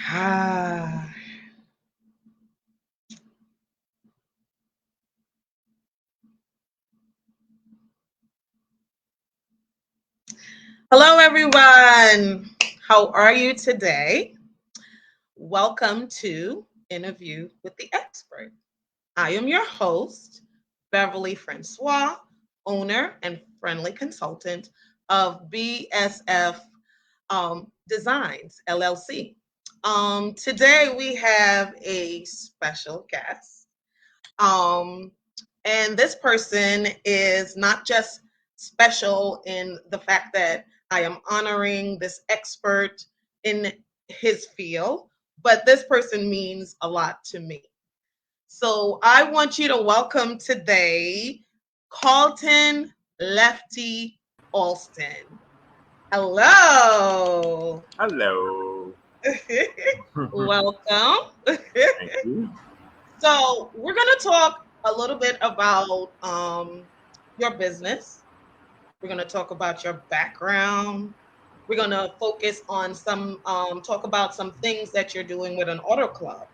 Ah. Hello, everyone. How are you today? Welcome to Interview with the Expert. I am your host, Beverly Francois, owner and friendly consultant of BSF Designs LLC. Today we have a special guest. Um, and this person is not just special in the fact that I am honoring this expert in his field, but this person means a lot to me. So I want you to welcome today Carlton Lefty Alston. Hello. Hello. Welcome. Thank you. So we're going to talk a little bit about your business. We're going to talk about your background. We're going to focus on talk about some things that you're doing with an auto club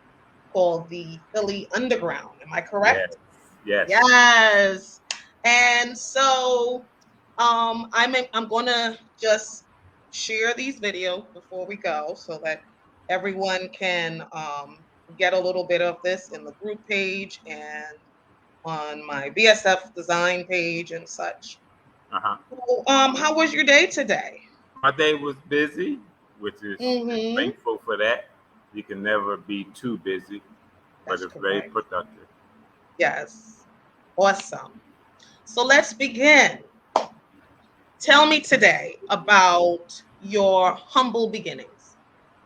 called the Philly Underground. Am I Yes. correct? Yes. Yes. And so I'm going to just share these videos before we go so that everyone can get a little bit of this in the group page and on my BSF design page and such. Uh-huh. So, how was your day today? My day was busy, which is Mm-hmm. thankful for that. You can never be too busy, but That's it's very correct. productive. Yes. Awesome. So let's begin. Tell me today about your humble beginnings.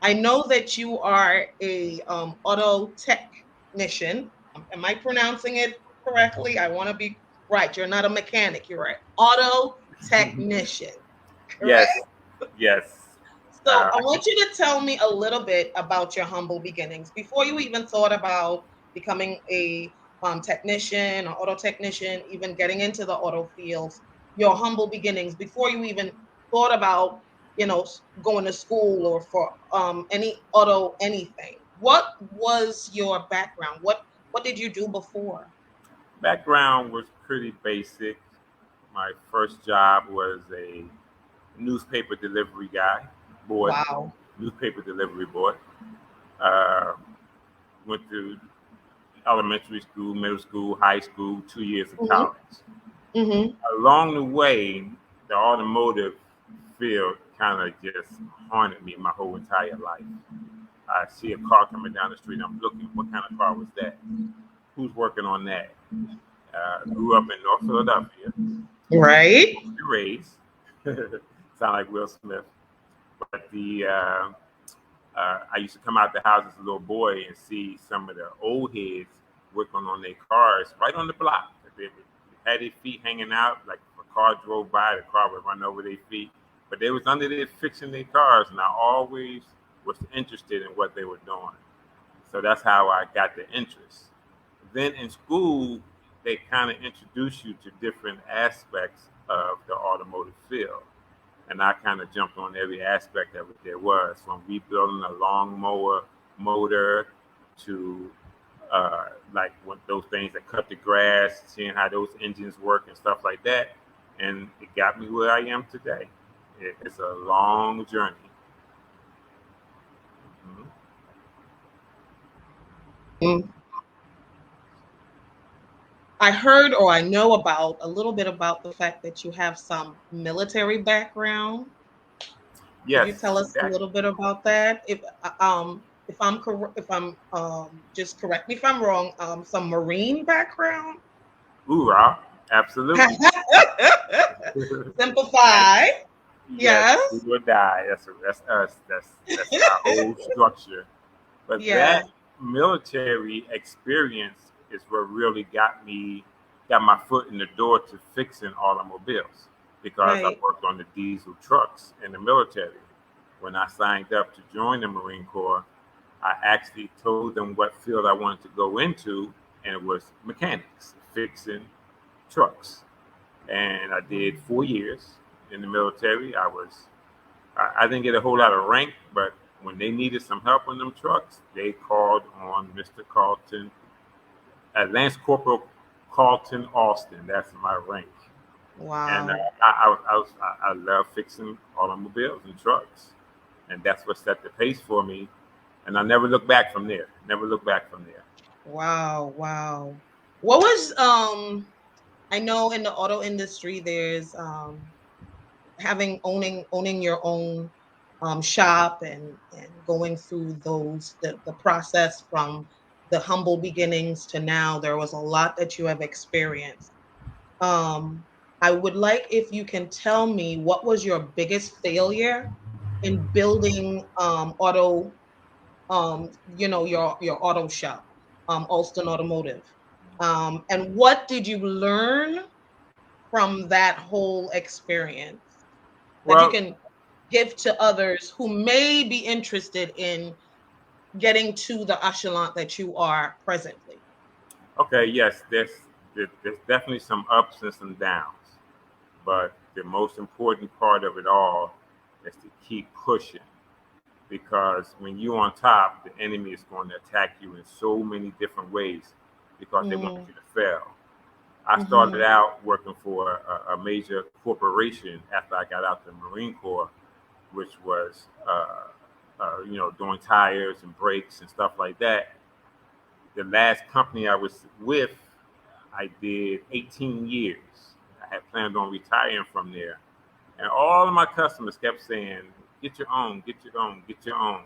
I know that you are a auto technician. Am I pronouncing it correctly? I want to be right. You're not a mechanic. You're an auto technician, correct? Yes. Yes. So I I can, want you to tell me a little bit about your humble beginnings before you even thought about becoming a technician or auto technician, even getting into the auto fields. Your humble beginnings before you even thought about, going to school or for any auto anything. What was your background? What did you do before? background was pretty basic. My first job was a newspaper delivery boy, Wow. newspaper delivery boy. Uh, went to elementary school, middle school, high school, 2 years of Hmm. college. Hmm. Along the way, the automotive field kind of just haunted me my whole entire life. I see a car coming down the street. I'm looking, what kind of car was that? Who's working on that? Grew up in North Philadelphia, Right. born and raised. Sound like Will Smith. But I used to come out the house as a little boy and see some of the old heads working on their cars right on the block. They had their feet hanging out, like if a car drove by, the car would run over their feet. But they was under there fixing their cars, and I always was interested in what they were doing. So that's how I got the interest. Then in school, they kind of introduce you to different aspects of the automotive field, and I kind of jumped on every aspect of it there was, from rebuilding a lawnmower motor to like those things that cut the grass, seeing how those engines work and stuff like that, and it got me where I am today. It's a long journey. Mhm. I heard or I know about a little bit about the fact that you have some military background. Could you tell Yes, us a that little bit about that? If I'm just correct me if I'm wrong, some Marine background. hoorah, absolutely. And Simplify. yes, Yes. we will die. That's us. That's our whole structure. But Yes. that military experience is what really got my foot in the door to fixing automobiles, because I Right. worked on the diesel trucks in the military. When I signed up to join the Marine Corps, I actually told them what field I wanted to go into, and it was mechanics, fixing trucks. And I did 4 years in the military. I didn't get a whole lot of rank, but When they needed some help on them trucks, they called on Mr. Carlton, Lance Corporal Carlton Alston. That's my rank. And Wow. I love fixing automobiles and trucks, and that's what set the pace for me. And I never looked back from there. Never looked back from there. Wow. Wow. What was I know in the auto industry there's having owning your own shop and going through the process from the humble beginnings to now. There was a lot that you have experienced. um I would like if you can tell me what was your biggest failure in building auto your auto shop, Alston Automotive, and what did you learn from that whole experience that you Well, can give to others who may be interested in getting to the echelon that you are presently? okay, yes, there's definitely some ups and some downs, but the most important part of it all is to keep pushing, because when you're on top, the enemy is going to attack you in so many different ways because they want Mm, you to fail. I started mhm, out working for a major corporation after I got out the Marine Corps, which was doing tires and brakes and stuff like that. The last company I was with, I did 18 years. I had planned on retiring from there, and all of my customers kept saying, "Get your own, get your own, get your own."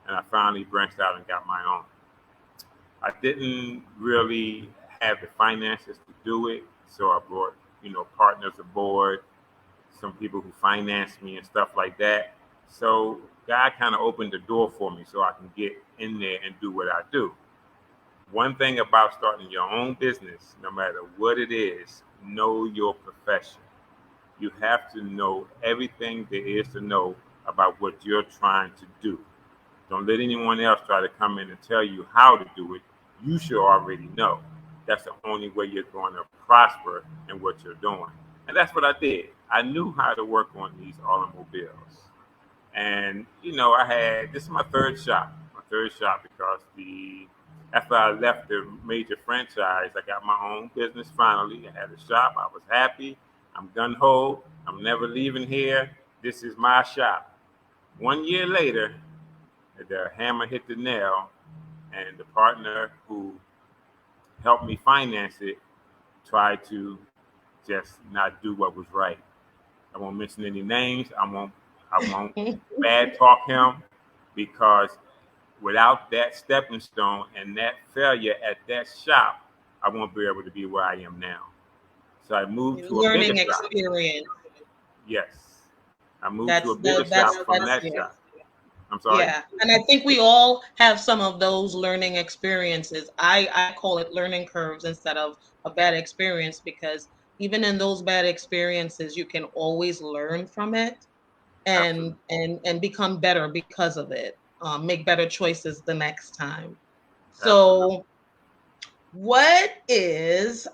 And I finally branched out and got my own. I didn't really have the finances to do it, so I brought partners aboard, some people who financed me and stuff like that. So God kind of opened the door for me so I can get in there and do what I do. One thing about starting your own business, no matter what it is, know your profession. You have to know everything there is to know about what you're trying to do. Don't let anyone else try to come in and tell you how to do it. You should already know. That's the only way you're going to prosper in what you're doing. And that's what I did. I knew how to work on these automobiles. And I had this is my third shop. My third shop because the after I left the major franchise, I got my own business finally. I had a shop. I was happy. I'm gun ho. I'm never leaving here. This is my shop. 1 year later, the hammer hit the nail, and the partner who helped me finance it tried to just not do what was right. I won't mention any names. I won't bad talk him, because without that stepping stone and that failure at that shop, I won't be able to be where I am now. So I moved to a bigger learning shop. experience. Yes. I moved to a That's bigger the shop from that's that yeah. shop. I'm sorry? Yeah, and I think we all have some of those learning experiences. I call it learning curves instead of a bad experience, because even in those bad experiences, you can always learn from it and Absolutely. become better because of it. Make better choices the next time. Absolutely. So, what is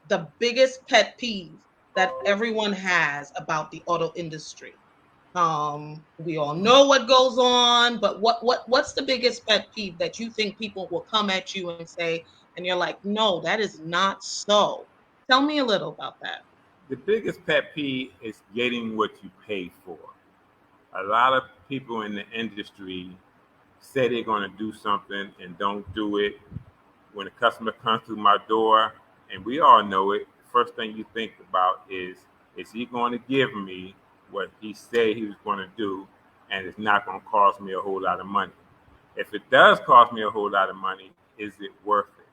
the biggest pet peeve that everyone has about the auto industry? We all know what goes on, but what's the biggest pet peeve that you think people will come at you and say, and you're like, no, that is not so. Tell me a little about that. The biggest pet peeve is getting what you pay for. A lot of people in the industry say they're going to do something and don't do it. When a customer comes through my door, and we all know it, first thing you think about is he going to give me what he said he was going to do, and it's not going to cost me a whole lot of money. If it does cost me a whole lot of money, is it worth it?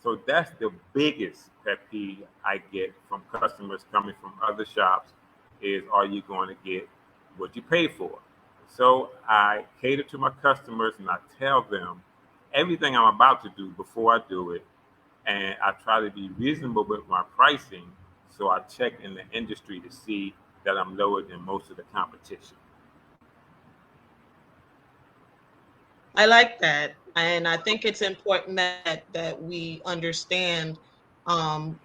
So that's the biggest pet peeve I get from customers coming from other shops is, are you going to get what you pay for? So I cater to my customers and I tell them everything I'm about to do before I do it. And I try to be reasonable with my pricing. So I check in the industry to see that I'm lower than most of the competition. I like that, and I think it's important that we understand um,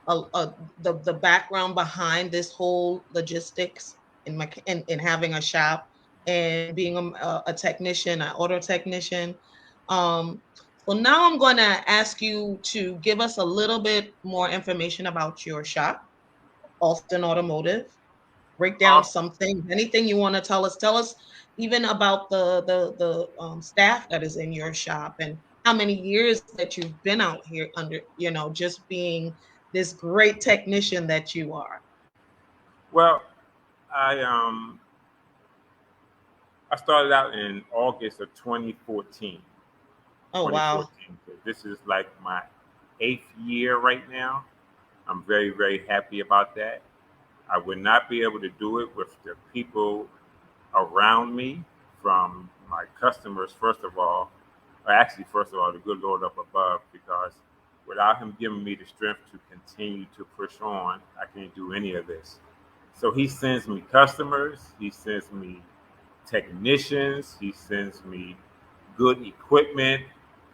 the background behind this whole logistics in having a shop. and being a technician, an auto technician. Um, so now I'm going to ask you to give us a little bit more information about your shop, Alston Automotive. Break down Awesome. some things, anything you want to tell us. Tell us even about the staff that is in your shop and how many years that you've been out here under, just being this great technician that you are. Well, I I started out in August of 2014. Oh, wow. 2014. So this is like my 8th year right now. I'm very, very happy about that. I would not be able to do it with the people around me, from my customers, first of all, or actually, first of all, the good Lord up above, because without Him giving me the strength to continue to push on, I can't do any of this. So He sends me customers, He sends me technicians, He sends me good equipment,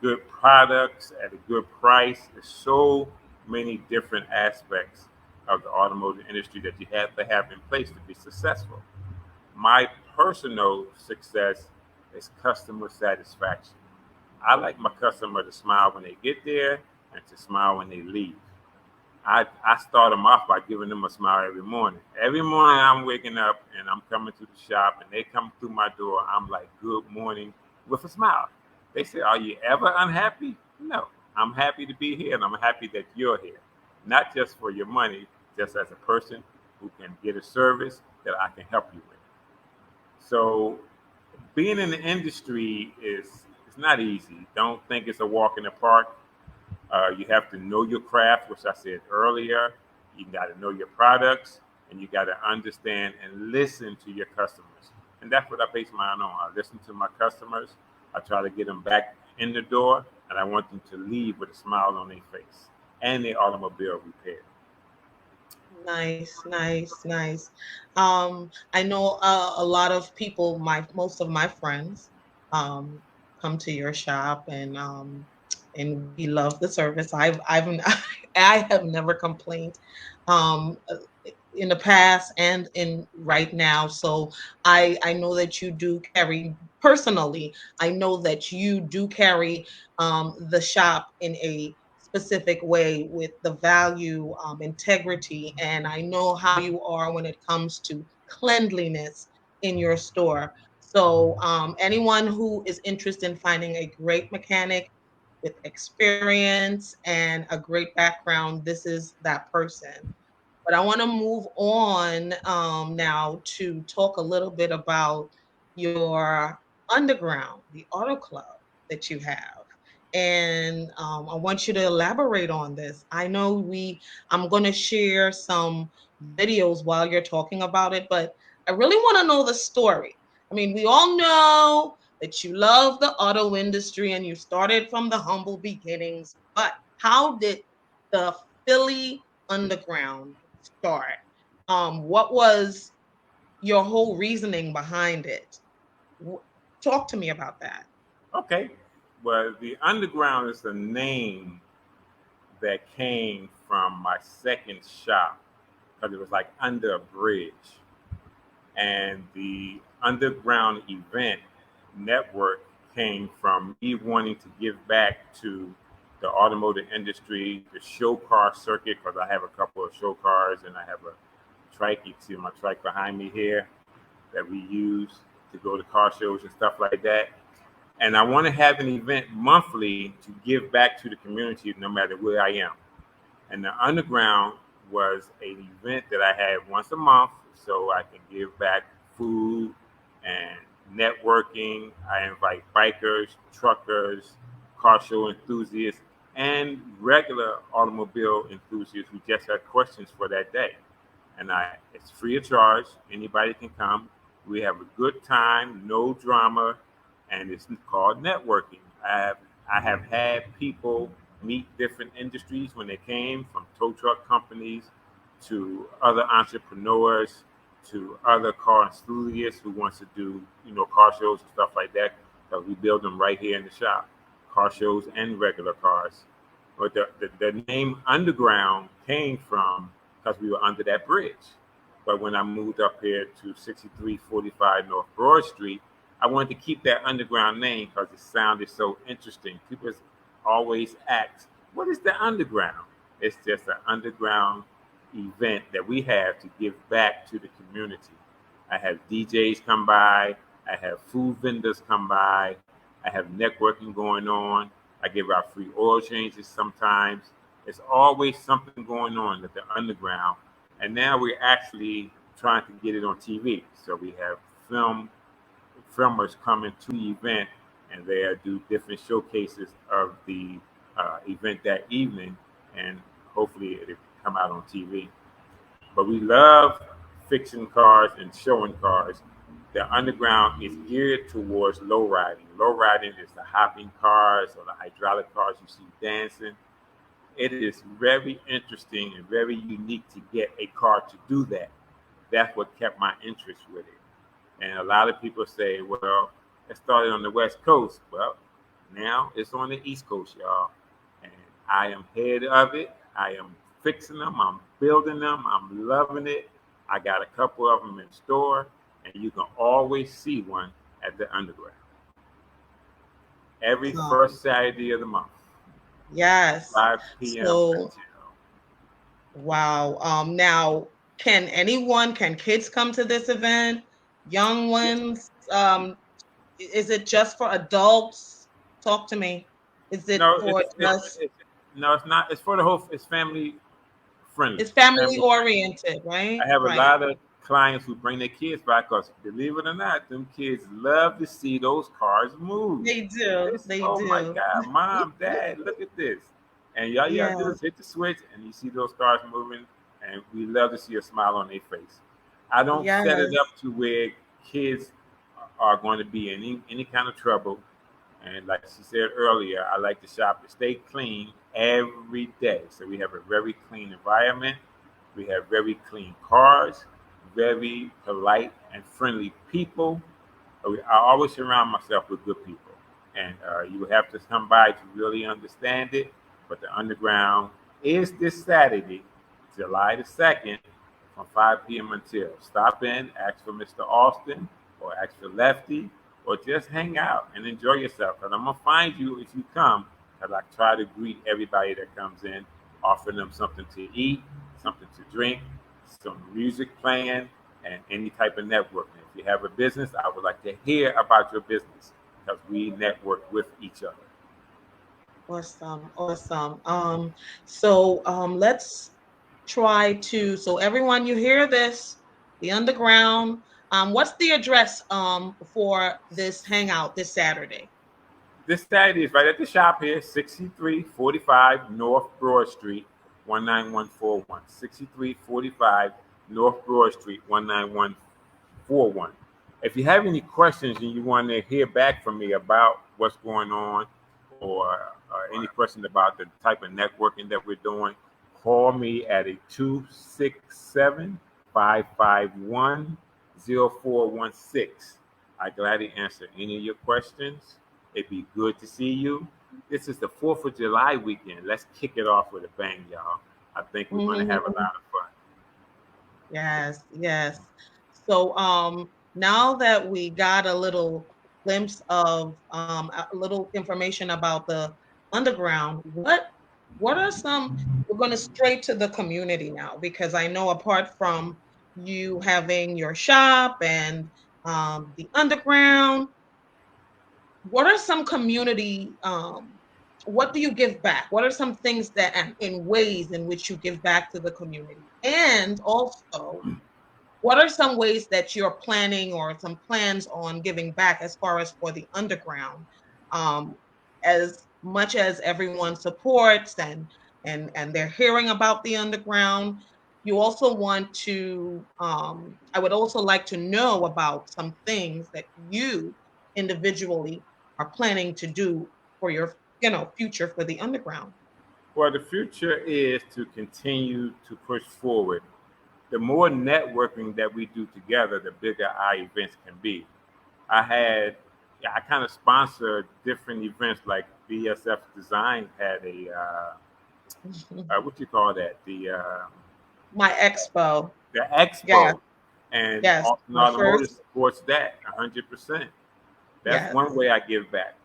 good products at a good price. There's so many different aspects of the automotive industry that you have to have in place to be successful. My personal success is customer satisfaction. I like my customer to smile when they get there and to smile when they leave. I start them off by giving them a smile every morning. Every morning I'm waking up and I'm coming to the shop and they come through my door. I'm like, good morning with a smile. They say, are you ever unhappy? No. I'm happy to be here and I'm happy that you're here. Not just for your money, just as a person who can get a service that I can help you with. So being in the industry is it's not easy. Don't think it's a walk in the park. You have to know your craft, which I said earlier. You got to know your products, and you got to understand and listen to your customers. And that's what I base mine on. I listen to my customers. I try to get them back in the door, and I want them to leave with a smile on their face and their automobile repaired. Nice, nice, nice. I know a lot of people, most of my friends, um, come to your shop and we love the service. I've I have never complained in the past and in right now. So I know that you do carry personally. I know that you do carry the shop in a specific way with the value, integrity, and I know how you are when it comes to cleanliness in your store. So, anyone who is interested in finding a great mechanic with experience and a great background, this is that person. But I want to move on now to talk a little bit about your underground, the auto club that you have. And I want you to elaborate on this. I know I'm going to share some videos while you're talking about it, but I really want to know the story. I mean, we all know that you love the auto industry and you started from the humble beginnings, but how did the Philly underground start? What was your whole reasoning behind it? Talk to me about that. Okay. Well, the underground is the name that came from my second shop because it was like under a bridge. And the underground event network came from me wanting to give back to the automotive industry, the show car circuit, because I have a couple of show cars and I have a trike. You see my trike behind me here that we use to go to car shows and stuff like that. And I want to have an event monthly to give back to the community no matter where I am. And the underground was an event that I had once a month so I can give back food and networking. I invite bikers, truckers, car show enthusiasts, and regular automobile enthusiasts who just had questions for that day. And it's free of charge. Anybody can come. We have a good time, no drama, and it's called networking. I have had people meet different industries when they came, from tow truck companies to other entrepreneurs to other car enthusiasts who wants to do car shows and stuff like that. Because we build them right here in the shop, car shows and regular cars. But the name Underground came from because we were under that bridge. But when I moved up here to 6345 North Broad Street, I wanted to keep that underground name because it sounded so interesting. People always ask, what is the underground? It's just an underground event that we have to give back to the community. I have DJs come by, I have food vendors come by, I have networking going on, I give out free oil changes sometimes. It's always something going on at the underground. And now we're actually trying to get it on TV. So we have filmers coming to the event, and they do different showcases of the event that evening, and hopefully it'll come out on TV. But we love fixing cars and showing cars. The underground is geared towards low riding. Low riding is the hopping cars or the hydraulic cars you see dancing. It is very interesting and very unique to get a car to do that. That's what kept my interest with it. And a lot of people say, well, it started on the West Coast. Well, now it's on the East Coast, y'all. And I am head of it. I am fixing them. I'm building them. I'm loving it. I got a couple of them in store, and you can always see one at the Underground every first Saturday of the month. Yes. 5 p.m. So, wow. Now, can kids come to this event? Young ones? Is it just for adults? Talk to me. Is it No, for just? no, it's not. It's for the whole. It's family friendly. It's family oriented, right? I have a Right. lot of clients who bring their kids by because, believe it or not, them kids love to see those cars move. They do. They Oh my do. God, Mom, Dad, look at this. And all you gotta do Yeah. is hit the switch and you see those cars moving, and we love to see a smile on their face. I don't set it up Yes. to where kids are going to be in any kind of trouble. And like she said earlier, I like to shop to stay clean every day. So we have a very clean environment. We have very clean cars, very polite and friendly people. I always surround myself with good people. And you have to come by to really understand it. But the underground is this Saturday, July the 2nd, from 5 p.m. until. Stop in, ask for Mr. Alston, or ask for Lefty, or just hang out and enjoy yourself. Because I'm going to find you if you come, because I try to greet everybody that comes in, offering them something to eat, something to drink, some music playing, and any type of networking. If you have a business, I would like to hear about your business because we network with each other. Awesome. Awesome. Let's try to, so everyone, you hear this, the underground. What's the address for this hangout this Saturday? This Saturday is right at the shop here, 6345 North Broad Street, 19141. 6345 North Broad Street, 19141. If you have any questions and you want to hear back from me about what's going on, or any questions about the type of networking that we're doing, call me at a 267-551-0416. I gladly answer any of your questions. It'd be good to see you. This is the 4th of July weekend. Let's kick it off with a bang, y'all. I think we're going to have a lot of fun. Yes, yes. So now that we got a little glimpse of a little information about the underground, what are some, we're going to straight to the community now, because I know apart from you having your shop and the underground, what are some community what do you give back? What are some things that and in ways in which you give back to the community? And also, what are some ways that you're planning or some plans on giving back as far as for the underground? Um, as much as everyone supports and they're hearing about the underground, you also want to I would also like to know about some things that you individually are planning to do for your future for the underground. Well, the future is to continue to push forward. The more networking that we do together, the bigger our events can be. I had, yeah, I kind of sponsored different events like BSF Design had a, what you call that? The My expo. the Yes, expo, and yes. Austin My Automotive first, supports that 100%. That's yes. one way I give back.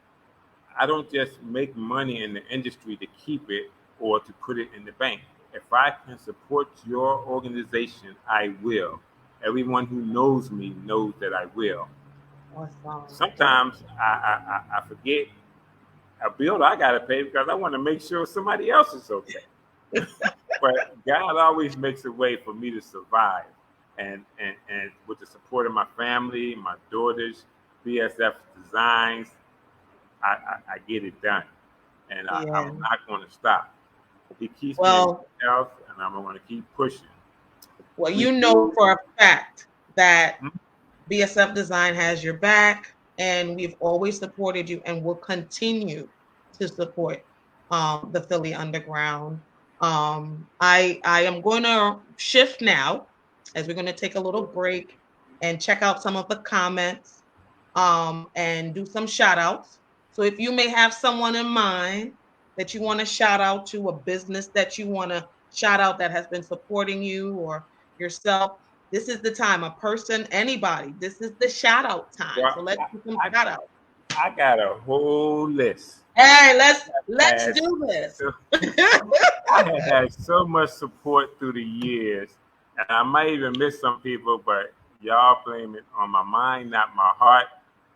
I don't just make money in the industry to keep it or to put it in the bank. If I can support your organization, I will. Everyone who knows me knows that I will. Awesome. Sometimes I forget a bill I got to pay because I want to make sure somebody else is okay. But God always makes a way for me to survive. And with the support of my family, my daughters, BSF Designs, I get it done. And Yeah. I'm not going to stop. He keeps me in good Well, health, and I'm going to keep pushing. well, We you know do. for a fact that Hmm? BSF Design has your back, and we've always supported you and will continue to support the Philly Underground. I am going to shift now as we're going to take a little break and check out some of the comments and do some shout outs. So if you may have someone in mind that you want to shout out to, a business that you want to shout out that has been supporting you or yourself, this is the time. A person, anybody, this is the shout out time. So Well, let's do some I, shout outs. I got a whole list. Hey, let's Has do this. so, I have had so much support through the years, and I might even miss some people, but y'all blame it on my mind, not my heart.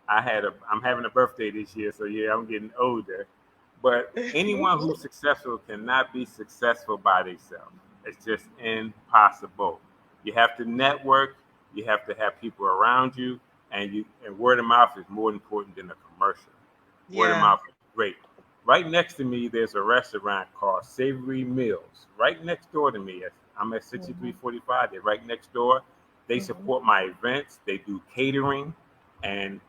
I'm having a birthday this year, so yeah, I'm getting older. But anyone who's successful cannot be successful by themselves. It's just impossible. You have to network. You have to have people around you, and word of mouth is more important than a commercial. Word of Yeah. mouth is great. Right next to me, there's a restaurant called Savory Mills. Right next door to me, I'm at Mhm, 6345. They're right next door. They mhm. support my events. They do catering, and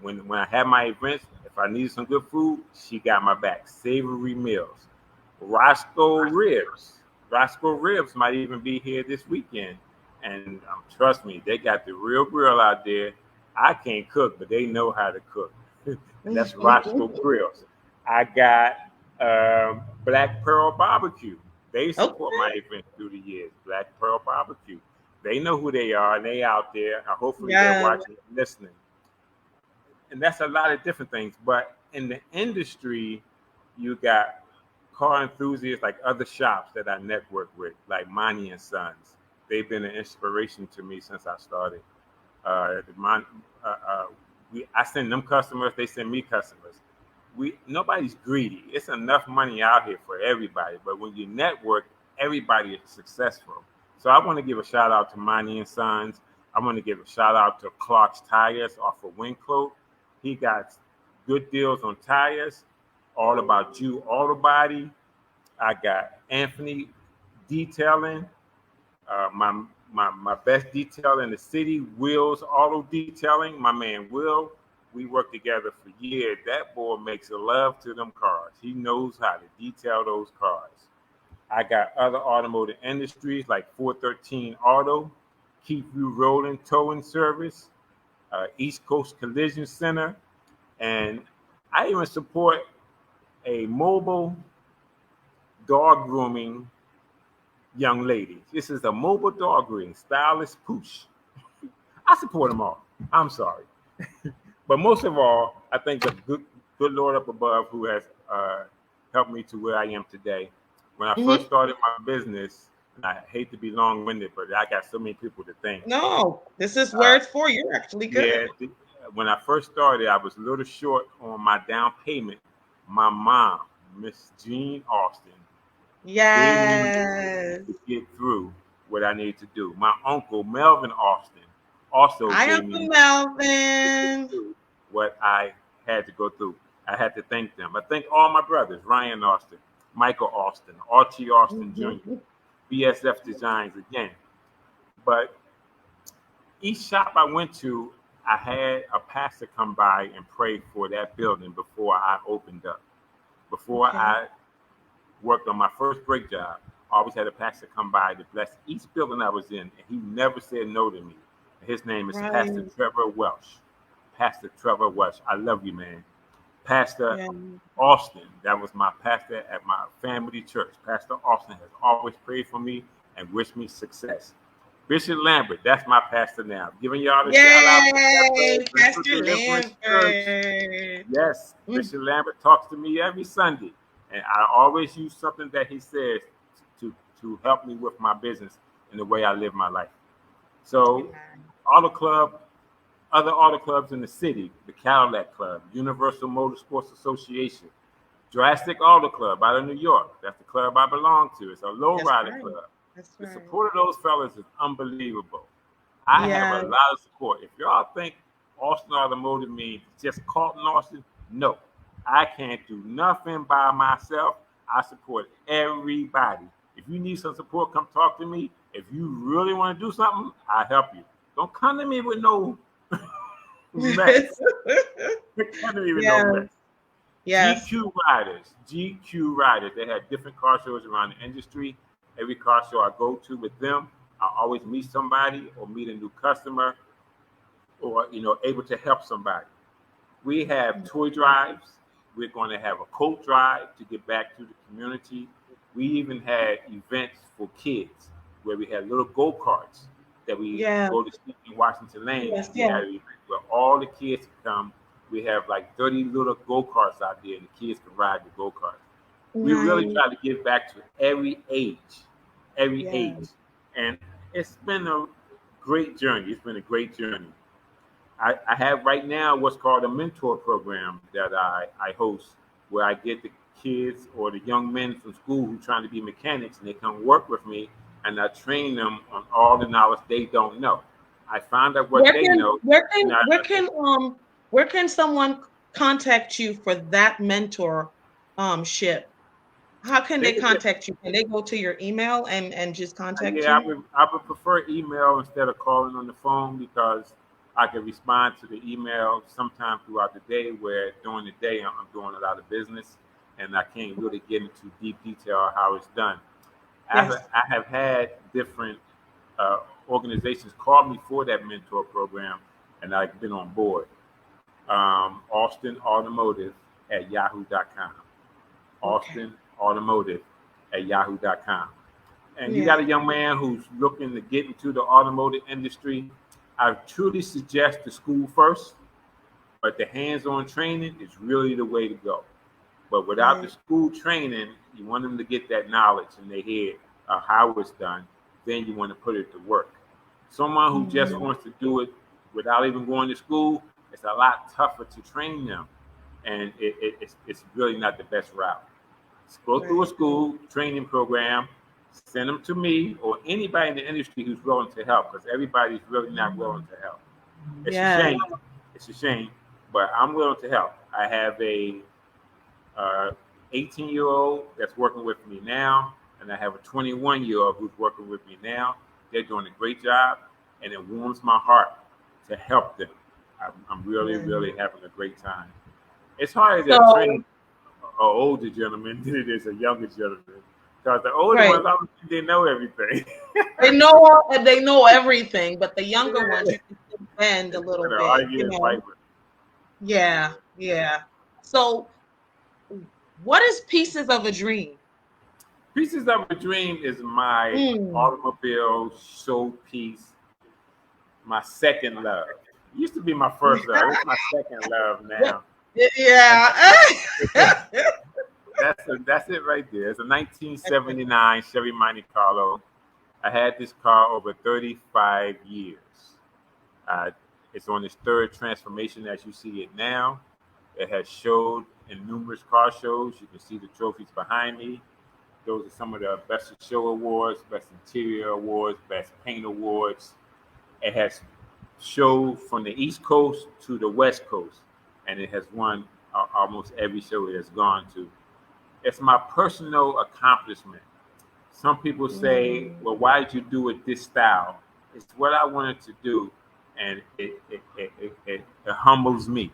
when I have my events, if I need some good food, she got my back. Savory Mills, Roscoe Ribs. Roscoe Ribs might even be here this weekend, and trust me, they got the real grill out there. I can't cook, but they know how to cook, and that's Roscoe Grills. I got Black Pearl Barbecue. They support my Okay. events through the years. Black Pearl Barbecue. They know who they are, and they out there. Hopefully, they're Yeah. watching and listening. And that's a lot of different things. But in the industry, you got car enthusiasts like other shops that I network with, like Monty and Sons. They've been an inspiration to me since I started. Uh, Mon, uh, uh, I send them customers, they send me customers. Nobody's greedy. It's enough money out here for everybody. But when you network, everybody is successful. So I want to give a shout out to Monty and Sons. I want to give a shout out to Clark's Tires off of Winclote. He got good deals on tires. All About You Auto Body. I got Anthony Detailing. My best detail in the city, Will's Auto Detailing. My man Will, we worked together for years. That boy makes a love to them cars. He knows how to detail those cars. I got other automotive industries like 413 Auto, Keep You Rolling Towing Service, East Coast Collision Center, and I even support a mobile dog grooming young lady. This is a mobile dog grooming, Stylist Pooch. I support them all. I'm sorry. But most of all, I thank the good Lord up above who has helped me to where I am today. When I first Mhm. started my business, and I hate to be long winded, but I got so many people to thank. No, this is where Uh, it's for. You're actually good. yeah, when I first started, I was a little short on my down payment. My mom, Miss Jean Austin, gave me money Yes. to get through what I needed to do. My uncle, Melvin Austin, also Hi, gave me Uncle money to get Melvin. through what I had to go through. I had to thank them. I thank all my brothers, Ryan Austin, Michael Austin, Archie Austin Jr., Mhm. BSF Designs again. But each shop I went to, I had a pastor come by and pray for that building before I opened up. Before Okay. I worked on my first brake job, I always had a pastor come by to bless each building I was in, and he never said no to me. His name is Pastor Right. Trevor Welsh. Pastor Trevor Welsh. I love you, man. Pastor Yeah. Austin, that was my pastor at my family church. Pastor Austin has always prayed for me and wished me success. Bishop Lambert, that's my pastor now. Giving y'all the shout out. Yay, Central Pastor Deliverance Church. Lambert. Yes, Bishop Lambert talks to me every Sunday, and I always use something that he says to help me with my business and the way I live my life. So, Amen. Auto Club, other auto clubs in the city, the Cadillac Club, Universal Motorsports Association, Drastic Auto Club out of New York. That's the club I belong to. It's a That's lowrider right. club. That's The right. support of those fellas is unbelievable. I have a Yeah. lot of support. If y'all think Austin Automotive means just Carlton Austin, no. I can't do nothing by myself. I support everybody. If you need some support, come talk to me. If you really want to do something, I'll help you. Don't come to me with no mess. Don't come to me with no Yes. mess. Yes. GQ Riders. They had different car shows around the industry. Every car show I go to with them, I always meet somebody or meet a new customer or, able to help somebody. We have toy drives. We're going to have a coat drive to get back to the community. We even had events for kids where we had little go-karts that we Yeah. go to see in Washington Lane. Yes. We Yeah. had an event where all the kids can come. We have like 30 little go-karts out there, and the kids can ride the go-karts. We really Nice. try to give back to every age, Yeah. and it's been a great journey. It's been a great journey. I have right now what's called a mentor program that I host, where I get the kids or the young men from school who are trying to be mechanics, and they come work with me, and I train them on all the knowledge they don't know. I find out what Where they can know, where and can where can where can someone contact you for that mentor ship? How can they they could just, contact you? Can they go to your email and just contact yeah, you? I would prefer email instead of calling on the phone because I can respond to the email sometime throughout the day. Where during the day I'm doing a lot of business and I can't really get into deep detail of how it's done. Yes. I have had different uh, organizations call me for that mentor program, and I've been on board. Austin Automotive at yahoo.com. Okay. Austin Automotive at yahoo.com. And you Yeah. got a young man who's looking to get into the automotive industry, I truly suggest the school first, but the hands-on training is really the way to go. But without the Right. school training, you want them to get that knowledge in their head of how it's done. Then you want to put it to work. Someone who just Mhm. wants to do it without even going to school, it's a lot tougher to train them, and it's really not the best route. Go through a Right. school training program, send them to me or anybody in the industry who's willing to help, because everybody's really not willing to help. It's a Yes. shame. It's a shame, but I'm willing to help. I have a 18-year-old that's working with me now, and I have a 21-year-old who's working with me now. They're doing a great job, and it warms my heart to help them. I'm really, Yeah. really having a great time. It's harder to So, train an older gentleman than it is a younger gentleman, because the older right. ones, I don't think they know everything. They know everything, but the younger ones Yeah. you can still bend a It's little gonna bit, argue and fight with. Yeah. Yeah. So, what is pieces of a dream? Pieces of a Dream is my Mm. automobile showpiece, my second love. It used to be my first love. It's my second love now. And Yeah. that's it right there. It's a 1979 Chevy Monte Carlo. I had this car over 35 years. Uh, it's on its third transformation as you see it now. It has showed in numerous car shows. You can see the trophies behind me. Those are some of the Best of Show Awards, Best Interior Awards, Best Paint Awards. It has showed from the East Coast to the West Coast, and it has won almost every show it has gone to. It's my personal accomplishment. Some people say, Mm. well, why did you do it this style? It's what I wanted to do, and it humbles me.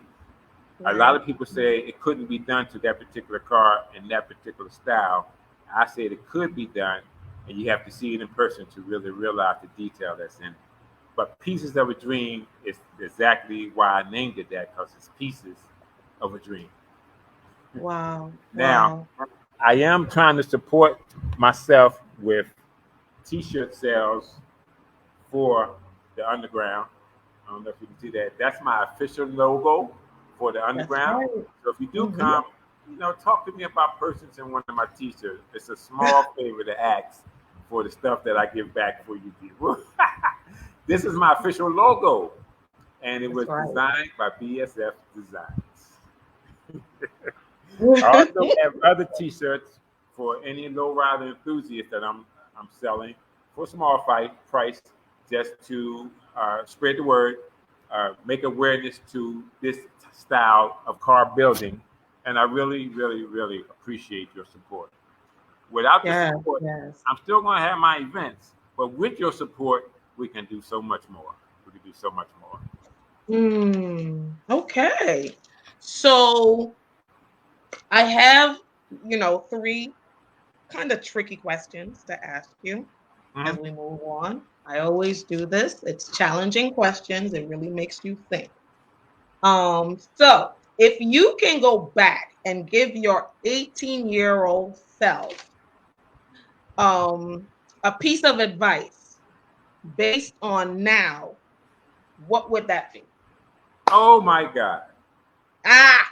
A lot Right. of people say it couldn't be done to that particular car in that particular style. I said it could be done, and you have to see it in person to really realize the detail that's in it. But Pieces of a Dream is exactly why I named it that, because it's pieces of a dream. Wow. Now, Wow. I am trying to support myself with t-shirt sales for the underground. I don't know if you can see that. That's my official logo for the That's underground. right. So if you do Mm-hmm. come, talk to me about purchasing one of my t-shirts. It's a small favor to ask for the stuff that I give back for you people. This is my official logo, and it That's was right. designed by BSF Designs. I also have other t-shirts for any lowrider enthusiast that I'm selling for a small price, just to spread the word, make awareness to this style of car building, and I really, really, really appreciate your support. Without the Yes, support, yes. I'm still going to have my events, but with your support, we can do so much more. We can do so much more. Okay. So I have, three kind of tricky questions to ask you as Mhm. we move on. I always do this. It's challenging questions. It really makes you think. So if you can go back and give your 18-year-old self um a piece of advice based on now, what would that be? Oh my God. Ah.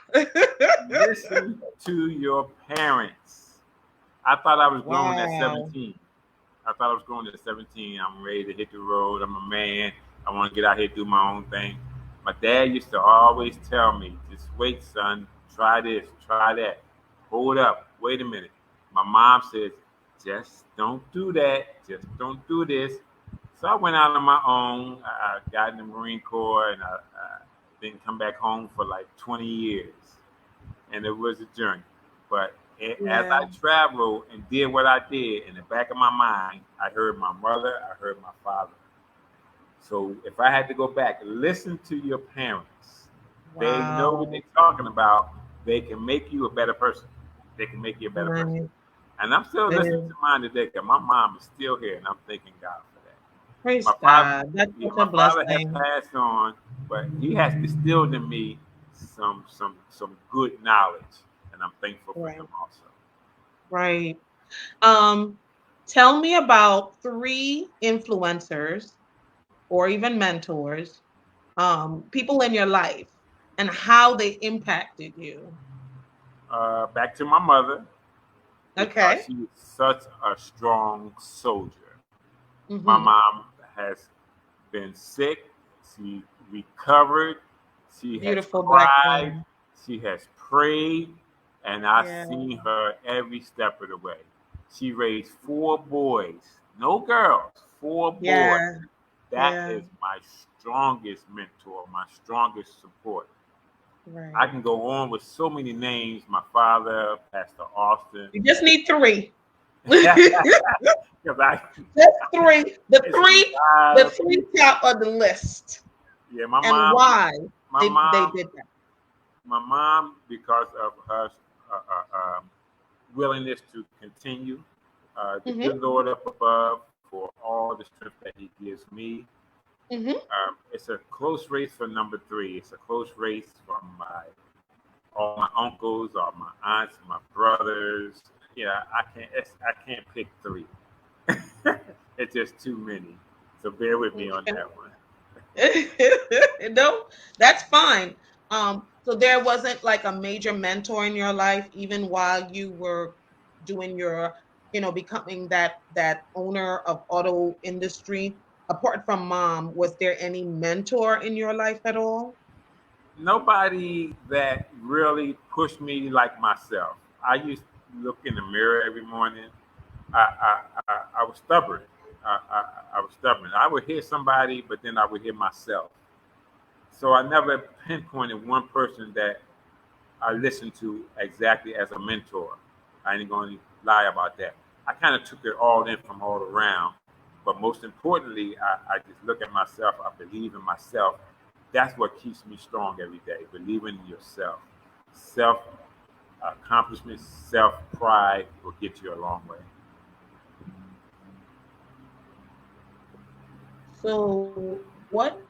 Listen to your parents. I thought I was grown at Wow. 17. I thought I was grown at 17. I'm ready to hit the road. I'm a man. I want to get out here and do my own thing. My dad used to always tell me, just wait, son. Try this, try that. Hold up. Wait a minute. My mom says, just don't do that. Just don't do this. So I went out on my own. I got in the Marine Corps, and I didn't come back home for like 20 years. And it was a journey. But as Yeah. I traveled and did what I did, in the back of my mind, I heard my mother, I heard my father. So if I had to go back, listen to your parents. They know what they're Wow. talking about. They can make you a better person. They can make you a better person. Right. And I'm still listening There. to mine today because my mom is still here, and I'm thanking God for that. Praise My father, God. That's yeah, such a my father has blessing. passed on, but he has instilled in me some good knowledge, and I'm thankful for him Right. also. Right. Um, Tell me about three influencers or even mentors, people in your life and how they impacted you. Back to my mother, because Okay. she was such a strong soldier. My Mm-hmm. mom has been sick. She recovered. She has Beautiful black cried. queen. She has prayed. And I've Yeah. seen her every step of the way. She raised four boys, no girls, four boys. Yeah. That Yeah. is my strongest mentor, my strongest support. I Right. can go on with so many names. My father, Pastor Austin. You just need three. Because Just I, three. it's a The lot of three people. top of the list. Yeah, And why my they mom, did that. my mom, because of her willingness to continue. The Mm-hmm. good Lord up above for all the strength that He gives me. Mm-hmm. It's a close race for number three. It's a close race from all my uncles, all my aunts, my brothers. Yeah, I can't pick three. It's just too many. So bear with me on that one. No, that's fine. So there wasn't like a major mentor in your life, even while you were doing your, becoming that owner of auto industry. Apart from mom, was there any mentor in your life at all? Nobody that really pushed me like myself. I used to look in the mirror every morning. I was stubborn. I was stubborn. I would hear somebody, but then I would hear myself. So I never pinpointed one person that I listened to exactly as a mentor. I ain't going to lie about that. I kind of took it all in from all around. But most importantly, I just look at myself. I believe in myself. That's what keeps me strong every day. Believing in yourself. Self accomplishment, self pride will get you a long way. So what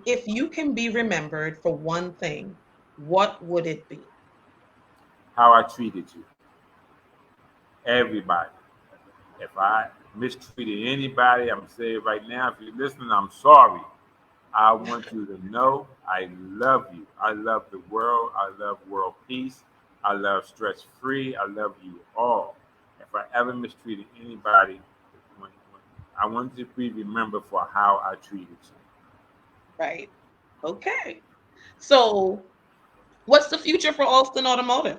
if you can be remembered for one thing, what would it be? How I treated you, everybody. If I mistreated anybody, I'm saying right now, if you're listening, I'm sorry. I want you to know I love you. I love the world. I love world peace. I love stress free. I love you all. If I ever mistreated anybody, I want you to be remembered for how I treated you. Right. Okay. So, what's the future for Alston Automotive?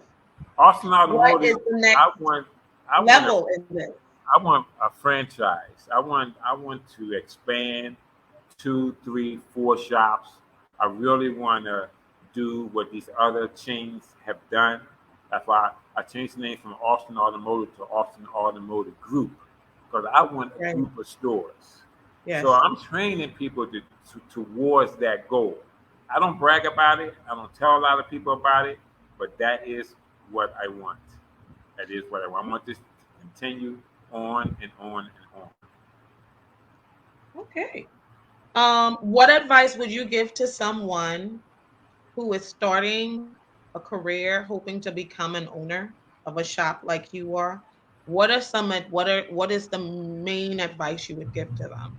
Austin What Automotive, is the next I want, I want a level in this? I want a franchise. I want to expand two, three, four shops. I really want to do what these other chains have done. That's why I changed the name from Austin Automotive to Austin Automotive Group because I want a Right. group of stores. So Yes. I'm training people towards that goal. I don't brag about it. I don't tell a lot of people about it, but that is what I want. That is what I want. I want this to continue on and on and on. Okay. What advice would you give to someone who is starting a career, hoping to become an owner of a shop like you are? What is the main advice you would give to them?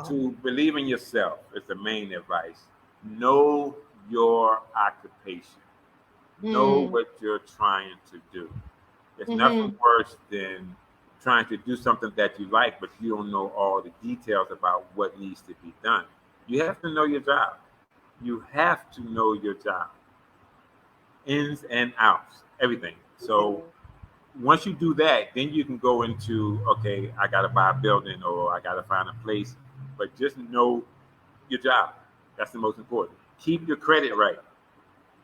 To Um, believe in yourself is the main advice. Know your occupation. Know mm, what you're trying to do. There's nothing mhm. worse than trying to do something that you like, but you don't know all the details about what needs to be done. You have to know your job. You have to know your job, ins and outs, everything. So once you do that, then you can go into, okay, I got to buy a building or I got to find a place. But just know your job. That's the most important. Keep your credit right.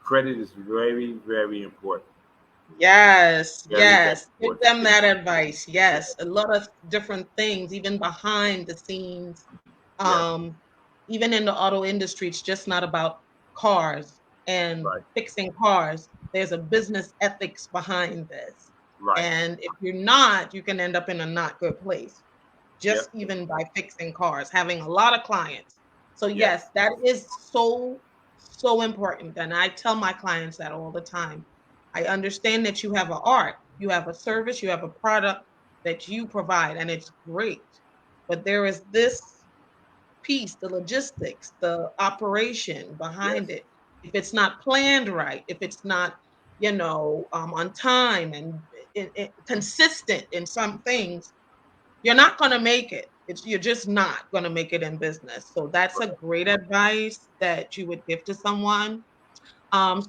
Credit is very, very important. Yes, Very, very yes. Give important. them that advice. Yeah, Yes. A lot of different things, even behind the scenes. yeah, Um, Even in the auto industry, it's just not about cars and right, fixing cars. There's a business ethics behind this. right. And if you're not, you can end up in a not good place, just Yep, even by fixing cars, having a lot of clients. So, yes, yes, that is so, so important. And I tell my clients that all the time. I understand that you have an art, you have a service, you have a product that you provide, and it's great. But there is this piece, the logistics, the operation behind yes, it. If it's not planned right, if it's not, on time and consistent in some things, you're not going to make it. You're just not going to make it in business. So that's a right. great advice that you would give to someone.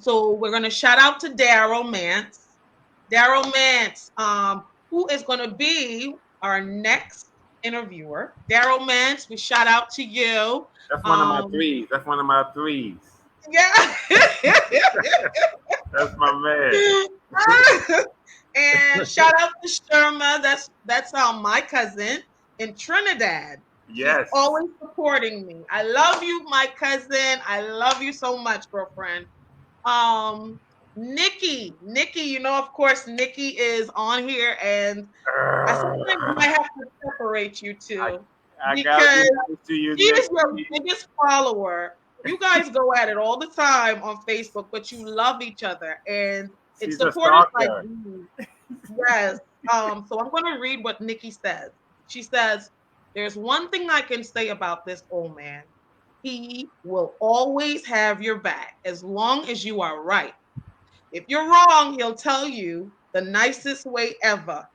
So we're going to shout out to Daryl Mance. Daryl Mance, who is going to be our next interviewer. Daryl Mance, we shout out to you. That's one of my Um, threes. That's one of my threes. yeah. That's my man. And shout out to Sherma. That's my cousin in Trinidad. She's Yes. always supporting me. I love you, my cousin. I love you so much, girlfriend. Um, Nikki, of course, Nikki is on here, and I sometimes I, might have to separate you two I gotta be because nice to you, she is your Nikki. biggest follower. You guys go at it all the time on Facebook, but you love each other, and it's She's a supporters like stalker. you. Yes. So I'm going to read what Nikki says. She says, "There's one thing I can say about this old man. He will always have your back as long as you are right. If you're wrong, he'll tell you the nicest way ever.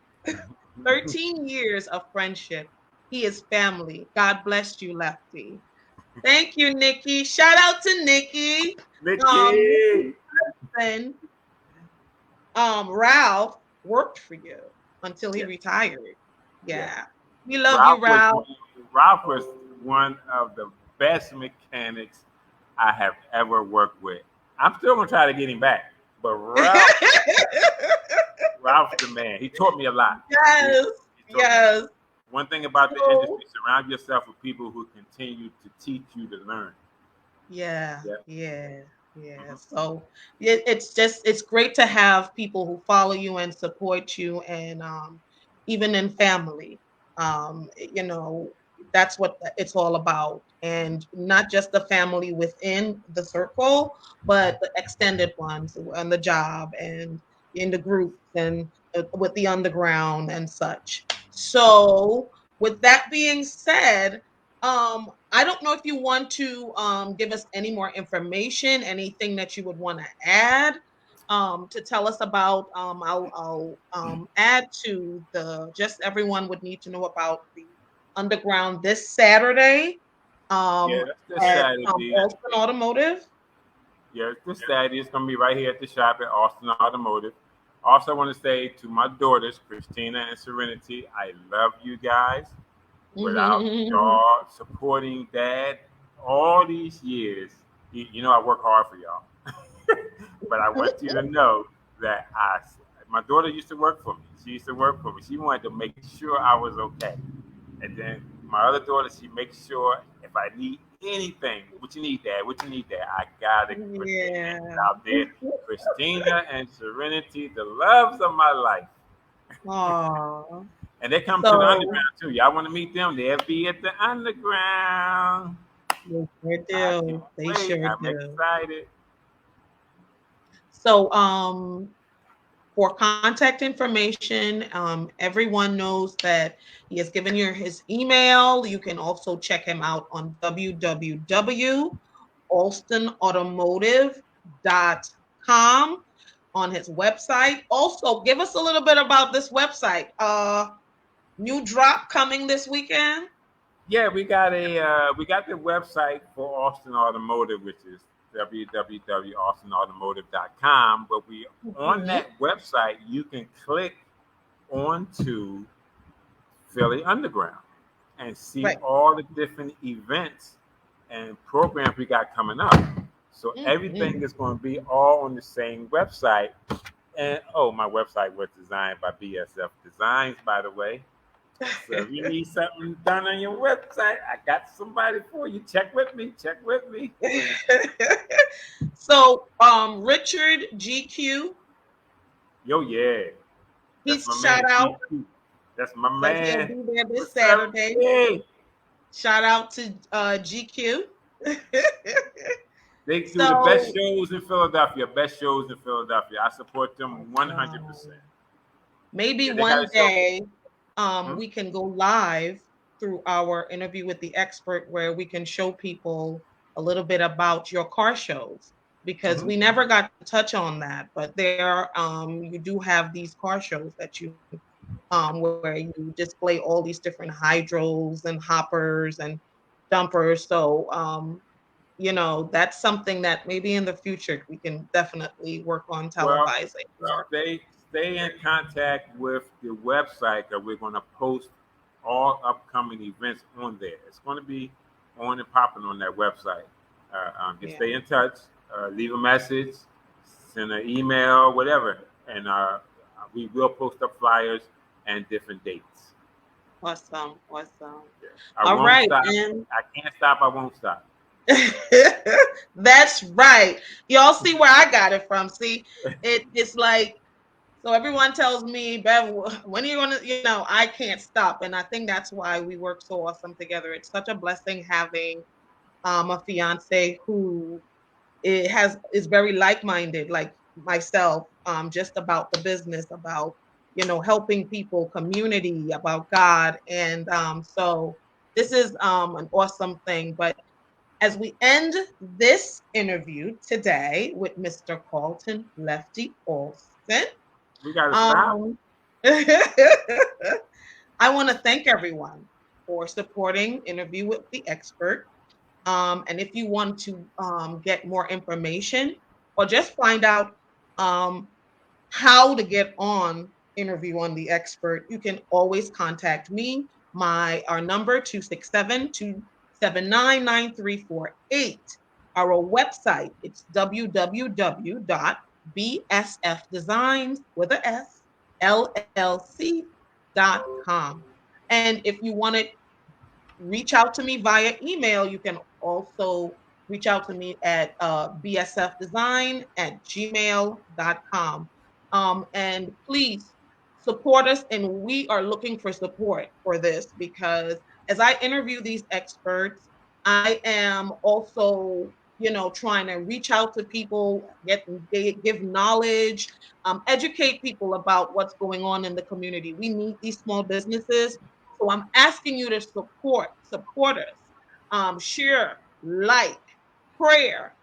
13 years of friendship. He is family. God bless you, Lefty." Thank you, Nikki. Shout out to Nikki. Nikki's Nikki. husband, Ralph, worked for you until he Yeah, retired. yeah. Yeah. We love you, Ralph was Ralph. Ralph was one of the best mechanics I have ever worked with. I'm still gonna try to get him back, but Ralph's the man. He taught me a lot. He, Yes. he taught me a lot. Yes. One thing about the So, industry: surround yourself with people who continue to teach you to learn. yeah, Yeah. yeah, yeah. Mhm. So it's great to have people who follow you and support you, and even in family. You know, that's what it's all about, and not just the family within the circle, but the extended ones and the job and in the groups and with the underground and such. So, with that being said, I don't know if you want to give us any more information, anything that you would want to add to tell us about. I'll add to the just everyone would need to know about the underground this Saturday Yeah, um, that's this at Saturday. Alston Automotive. Yeah, this Saturday it's gonna be right here at the shop at Austin Automotive. Also, I want to say to my daughters, Christina and Serenity, I love you guys. Without y'all supporting Dad all these years, you know I work hard for y'all. But I want you to know that my daughter used to work for me. She used to work for me. She wanted to make sure I was okay. And then my other daughter, she makes sure if I need anything, what you need, Dad? What you need, Dad? I gotta put the hands Yeah. out there. Christina and Serenity, the loves of my life. Aw. And they come to the So underground too. Y'all want to meet them? They'll be at the underground. they sure I can't do. They wait. sure I'm do. excited. So for contact information, everyone knows that he has given you his email. You can also check him out on www.alstonautomotive.com on his website. Also, give us a little bit about this website. New drop coming this weekend. Yeah, we got the website for Austin Automotive, which is www.austinautomotive.com. But we on Mhm. that website you can click onto Philly Underground and see Right. all the different events and programs we got coming up. So Mhm. everything is going to be all on the same website. And oh, my website was designed by BSF Designs, by the way. So if you need something done on your website, I got somebody for you. Check with me. Check with me. So, Richard GQ, Yo, yeah. That's he's my shout man, out, GQ. That's my says he'll man. be there this What's up? Saturday. Hey. Shout out to GQ. They do the best So, shows in Philadelphia. Best shows in Philadelphia. I support them 100%. maybe Yeah, they got one a show. day Hmm? we can go live through our interview with the expert where we can show people a little bit about your car shows because Hmm. we never got to touch on that. But there, you do have these car shows that you where you display all these different hydros and hoppers and dumpers. So, that's something that maybe in the future we can definitely work on Well, televising more. stay in contact with the website that we're going to post all upcoming events on there. It's going to be on and popping on that website. Just Yeah, stay in touch, leave a message, send an email, whatever, and we will post up flyers and different dates. awesome, awesome. Yeah. I All won't right, stop. and I can't stop. I won't stop. that's right. Y'all see where I got it from. See, it's like so everyone tells me, Bev, when are you gonna, I can't stop. And I think that's why we work so awesome together. It's such a blessing having a fiance who is very like-minded, like myself, just about the business, about helping people, community, about God. And so this is an awesome thing. But as we end this interview today with Mr. Carlton Lefty Alston, We got to stop. um, I want to thank everyone for supporting Interview with the Expert. And if you want to get more information or just find out um, how to get on Interview on the Expert, you can always contact me. Our number 267-279-9348. Our website, it's www.bsfdesigns with a S LLC.com. And if you want to reach out to me via email, you can also reach out to me at bsfdesign@gmail.com. And please support us. And we are looking for support for this because as I interview these experts, I am also trying to reach out to people, give knowledge, educate people about what's going on in the community. We need these small businesses. So I'm asking you to support us, share, like, prayer.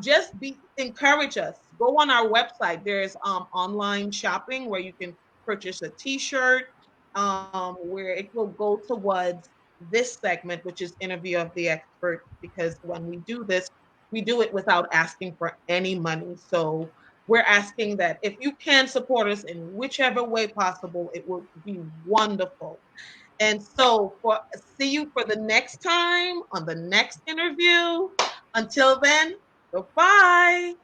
Just encourage us. Go on our website. There's online shopping where you can purchase a T-shirt, where it will go towards this segment, which is interview of the expert. Because when we do this, we do it without asking for any money. So we're asking that if you can support us in whichever way possible, it would be wonderful. And so see you for the next time on the next interview. Until then, goodbye.